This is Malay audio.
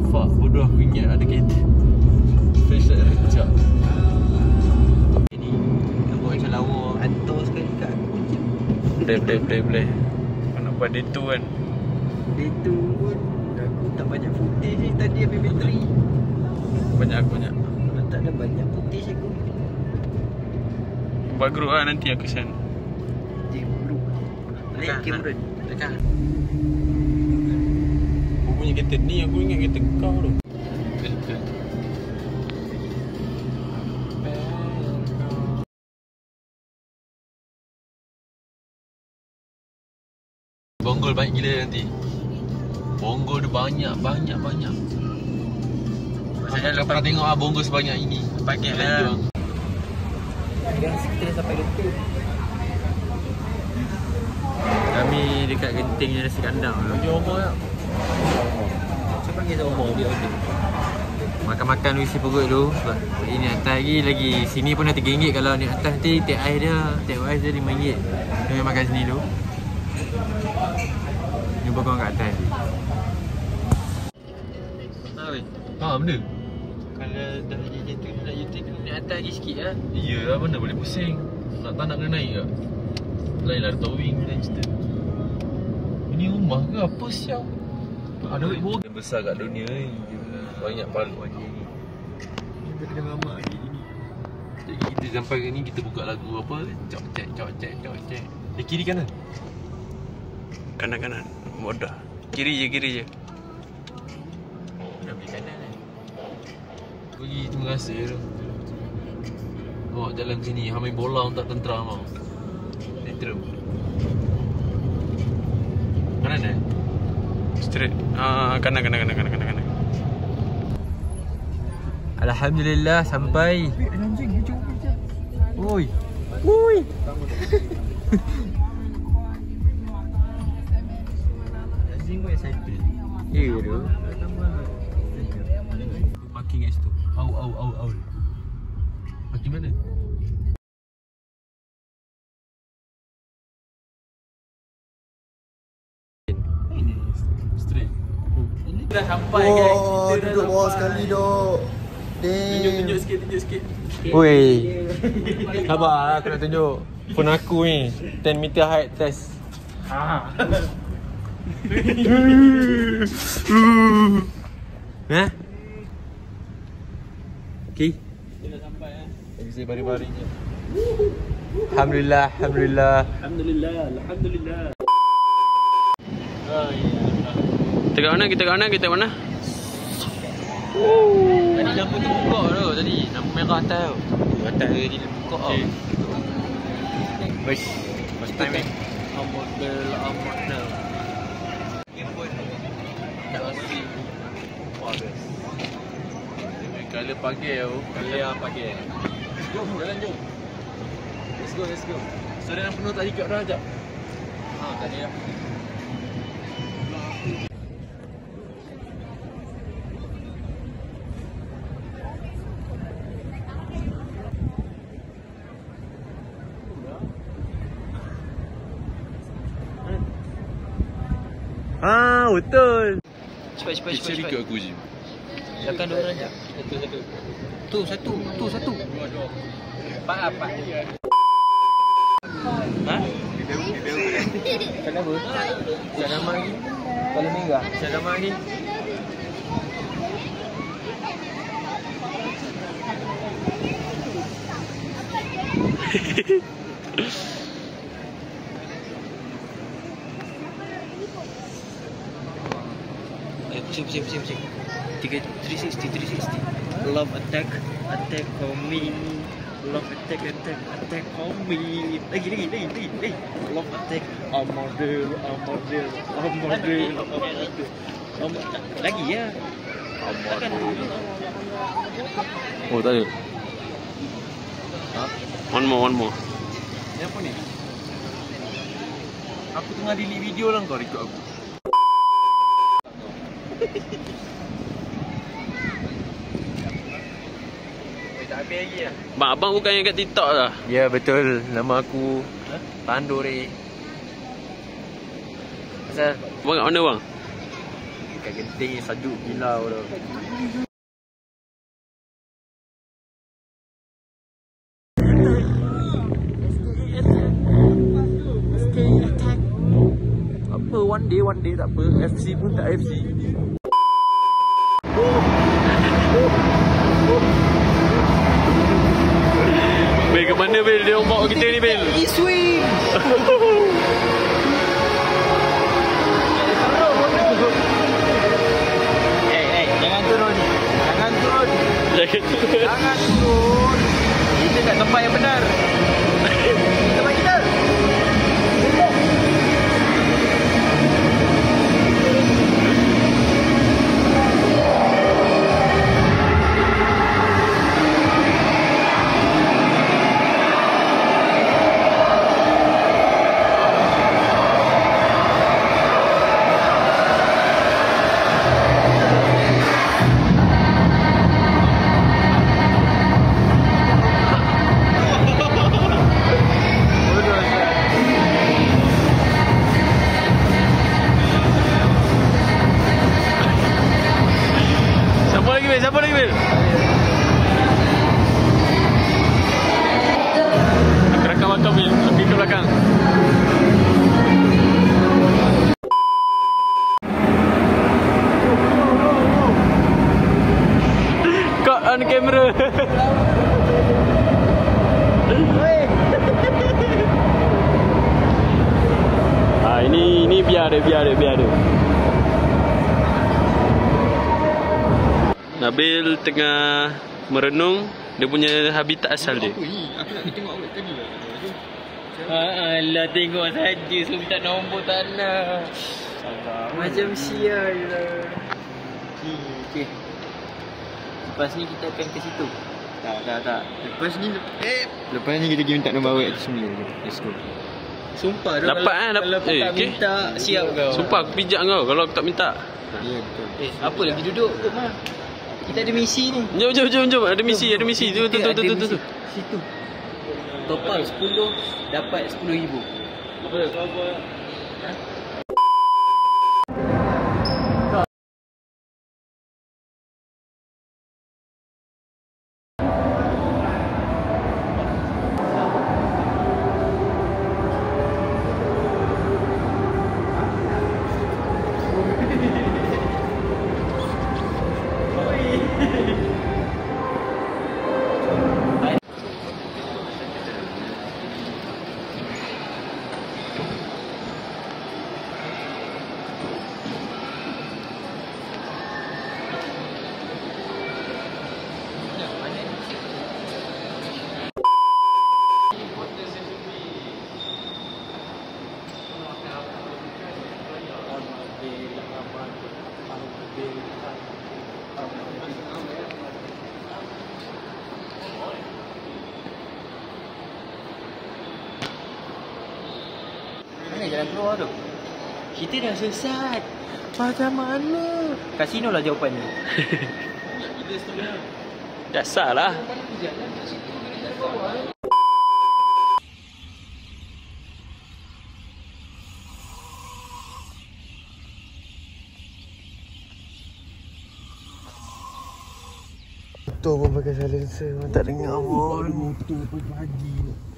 Fuck, bodoh aku ingat ada kereta. Flashlight dah kejap. Ini nampak macam lawa. Hantar sekali kat aku je. Boleh. Kau nak buat day 2 kan? Day 2 pun aku tak banyak footage ni. Tadi habis bateri. Banyak. Tak ada banyak footage aku. Buat group lah nanti aku send. Group. Naik Cameron. Tekan. Aku punya kereta ni, aku ingat kereta kau tu. Tekan. Bonggol banyak gila nanti. Bonggol dia banyak. Saya pernah tengok bonggol sebanyak ini. Pakai lah. Dah kita sampai Genting. Kami dekat Genting je nasi kandang. Jomor tak? Saya panggil Jomor dia order. Makan-makan isi perut tu. Sebab ini atas lagi sini pun dah RM3 kalau ni atas nanti tap ais dia RM5. Kami makan sini dulu. Jumpa korang kat atas. Benda? Kalau dah jadi tu nak YouTube naik atas lagi sikit lah. Ya lah, mana boleh pusing. Tak nak kena naik ke? Lain lah towing lain cerita. Ini rumah ke apa siap? Ada duit buruk yang besar kat dunia ni. Banyak palu lagi. Kita kena mamak lagi ni. Jadi kita sampai ke ni kita buka lagu apa? Cok cek. Kiri kanan? Kanan. Bodoh. Kiri je. Dah beli kanan kan? Pergi terima kasih tu. Oh, jalan sini hamil bola pun tak tentera mau. Tentera. Kanan straight. Kanan. Alhamdulillah sampai. Anjing dia cuba je. Oi. Anjing pun excited. Ya tu. Parking kat situ. Au. Parking mana? Ini Straight. dah sampai kan. Kita duduk bawah sekali dok. Tunjuk sikit. Oi. Sabar aku nak tunjuk. Phone aku ni 10 meter height test. Okay. Kita dah sampai ah. Bisa bari-barinya. Alhamdulillah. Kita kat mana? Tadi lampu tu buka tu tadi. Lampu merah atas tu. Atas tadi buka tau. Wesh. First time ni. Model. Tak rasa. Wah, best. Color pagi tu. Kalian pakai. Jom. Let's go. Saudara penuh tak ikut dah sekejap. Tadi lah. Betul. Cepat. ikut aku je. Silakan dua orang je. Satu. Tu. Empat. Ha? Kenapa? Syarama lagi. Kalau merah. Syarama lagi. Pusing. 360. Love attack on me. Love attack on me. Lagi. Love attack model. Lagi ya. Takkan Oh, tak ada. One more. Ni apa ni? Aku tengah delete video lah kau record aku. Tak habis lagi lah. Mak abang bukan yang kat TikTok lah. Ya betul. Nama aku Tanduri. Asal Abang kat mana bang? Pakai genting sajuk kilau tu. Apa one day tak apa. FC pun tak FC. Bil ke mana Bil? Dia orang bawa kita ni Bil. E-swing. Jangan turun. Jangan turun. Jangan turun. Kita kat tempat yang benar. Tempat kita. Siapa lagi Bil? Aku rakam Bil. Aku ke belakang. Caught on camera. Ini biar dia. Nabil tengah merenung dia punya habitat asal dia. Aku nak tengok awak tadi lah. Alah tengok saja so minta nombor tanah. Macam sial lah. Okey. Lepas ni kita akan ke situ. Tak. Lepas ni kita pergi minta nombor awak semula je. Let's go. Sumpah Dapat kalau kau tak okey. minta siap kau. Sumpah aku pijak kau kalau aku tak minta. Ya betul. Apa lagi duduk? Kita ada misi ni. Jom. Ada misi. Tu. Situ. Total 10 dapat 10,000. Apa? Mana jalan keluar tu? Kita dah sesat. Macam mana? Kasino lah jawapannya. Dasar lah. Motor pun pakai silencer. Tak dengar pun. Motor pagi-pagi.